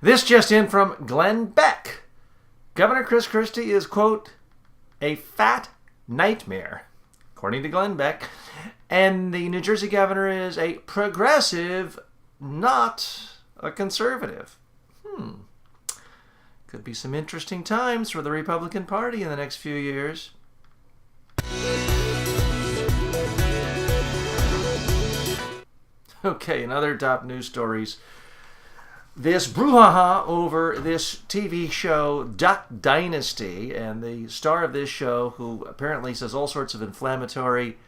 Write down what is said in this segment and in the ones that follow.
This just in from Glen, Beck. Governor Chris Christie is, quote, a fat nightmare, according to Glen Beck. And the New Jersey governor is a progressive, not a conservative. Could be some interesting times for the Republican Party in the next few years. Okay, in other top news stories, this brouhaha over this TV show, Duck Dynasty, and the star of this show, who apparently says all sorts of inflammatory,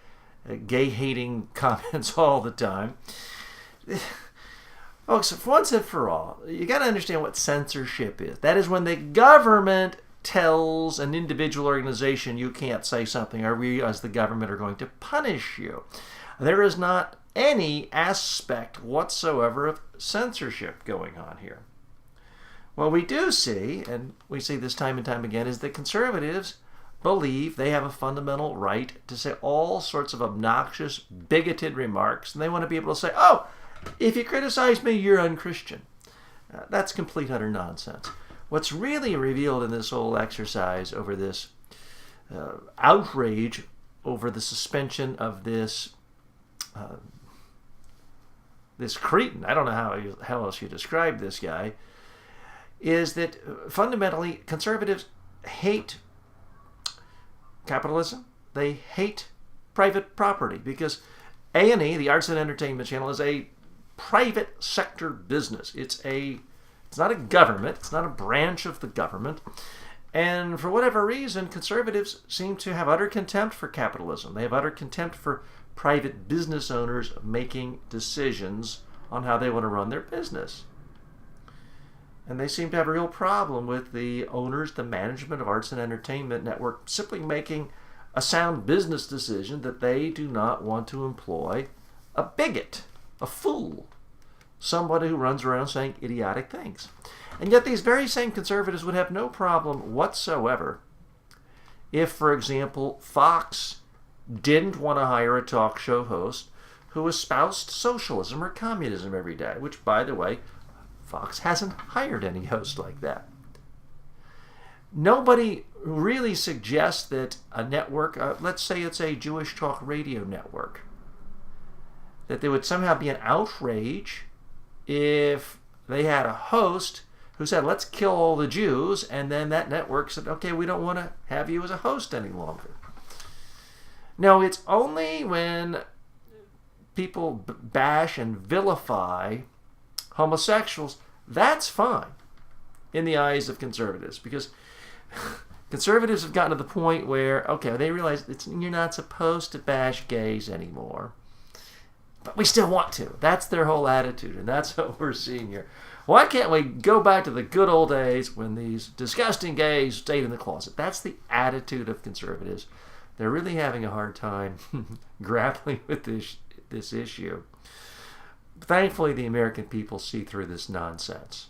gay-hating comments all the time. Folks, for once and for all, you got to understand what censorship is. That is when the government tells an individual organization you can't say something, or we as the government are going to punish you. There is not any aspect whatsoever of censorship going on here. What we do see, and we see this time and time again, is that conservatives believe they have a fundamental right to say all sorts of obnoxious, bigoted remarks, and they want to be able to say, oh, if you criticize me, you're unchristian. That's complete, utter nonsense. What's really revealed in this whole exercise over this outrage over the suspension of this cretin, I don't know how else you describe this guy, is that fundamentally conservatives hate capitalism. They hate private property because A&E, the Arts and Entertainment Channel, is a private sector business. It's not a government. It's not a branch of the government. And for whatever reason, conservatives seem to have utter contempt for capitalism. They have utter contempt for private business owners making decisions on how they want to run their business. And they seem to have a real problem with the owners, the management of Arts and Entertainment Network, simply making a sound business decision that they do not want to employ a bigot, a fool, somebody who runs around saying idiotic things. And yet these very same conservatives would have no problem whatsoever if, for example, Fox didn't want to hire a talk show host who espoused socialism or communism every day, which, by the way, Fox hasn't hired any host like that. Nobody really suggests that a network, let's say it's a Jewish talk radio network, that there would somehow be an outrage if they had a host who said, let's kill all the Jews, and then that network said, okay, we don't want to have you as a host any longer. No, it's only when people bash and vilify homosexuals, that's fine in the eyes of conservatives, because conservatives have gotten to the point where, okay, they realize you're not supposed to bash gays anymore, but we still want to. That's their whole attitude, and that's what we're seeing here. Why can't we go back to the good old days when these disgusting gays stayed in the closet? That's the attitude of conservatives. They're really having a hard time grappling with this issue. Thankfully, the American people see through this nonsense.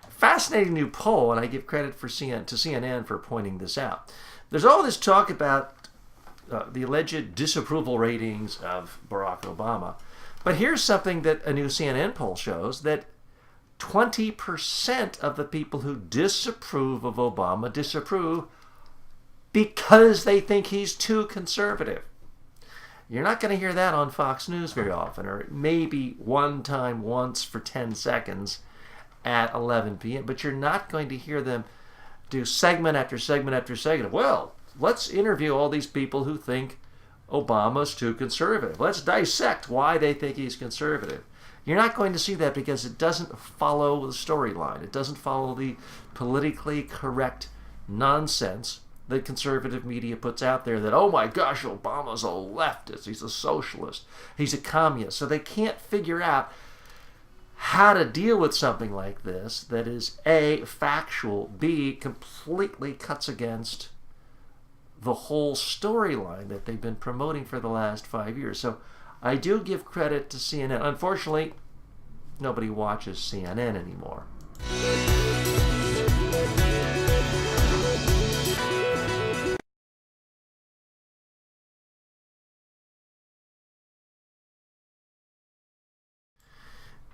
Fascinating new poll, and I give credit to CNN for pointing this out. There's all this talk about the alleged disapproval ratings of Barack Obama. But here's something that a new CNN poll shows, that 20% of the people who disapprove of Obama disapprove because they think he's too conservative. You're not going to hear that on Fox News very often, or maybe one time once for 10 seconds at 11 p.m., but you're not going to hear them do segment after segment after segment. Well, let's interview all these people who think Obama's too conservative. Let's dissect why they think he's conservative. You're not going to see that because it doesn't follow the storyline. It doesn't follow the politically correct nonsense that conservative media puts out there that, oh my gosh, Obama's a leftist, he's a socialist, he's a communist. So they can't figure out how to deal with something like this that is A, factual, B, completely cuts against the whole storyline that they've been promoting for the last 5 years. So I do give credit to CNN. Unfortunately, nobody watches CNN anymore.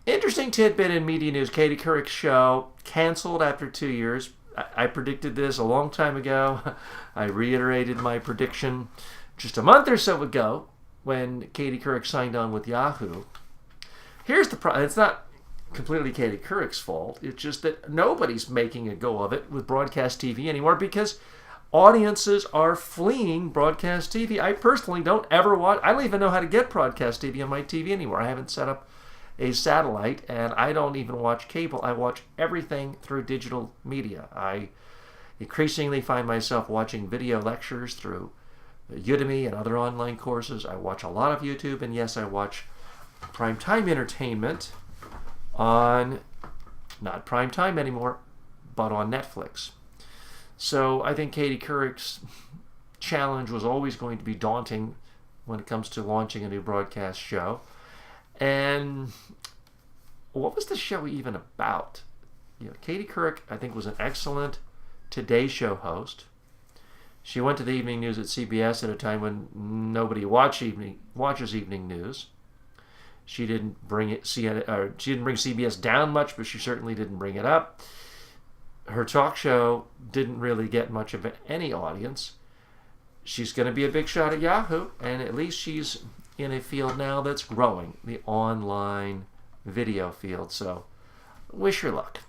Interesting tidbit in media news. Katie Couric's show canceled after 2 years. I predicted this a long time ago. I reiterated my prediction just a month or so ago when Katie Couric signed on with Yahoo. Here's the problem. It's not completely Katie Couric's fault. It's just that nobody's making a go of it with broadcast TV anymore because audiences are fleeing broadcast TV. I personally don't ever watch. I don't even know how to get broadcast TV on my TV anymore. I haven't set up a satellite, and I don't even watch cable. I watch everything through digital media. I increasingly find myself watching video lectures through Udemy and other online courses. I watch a lot of YouTube, and yes, I watch primetime entertainment on, not primetime anymore, but on Netflix. So I think Katie Couric's challenge was always going to be daunting when it comes to launching a new broadcast show. And what was the show even about? Katie Couric, I think, was an excellent Today Show host. She went to the evening news at CBS at a time when nobody watches evening news. She didn't bring CBS down much, but she certainly didn't bring it up. Her talk show didn't really get much of any audience. She's going to be a big shot at Yahoo, and at least she's in a field now that's growing, the online video field. So, wish her luck.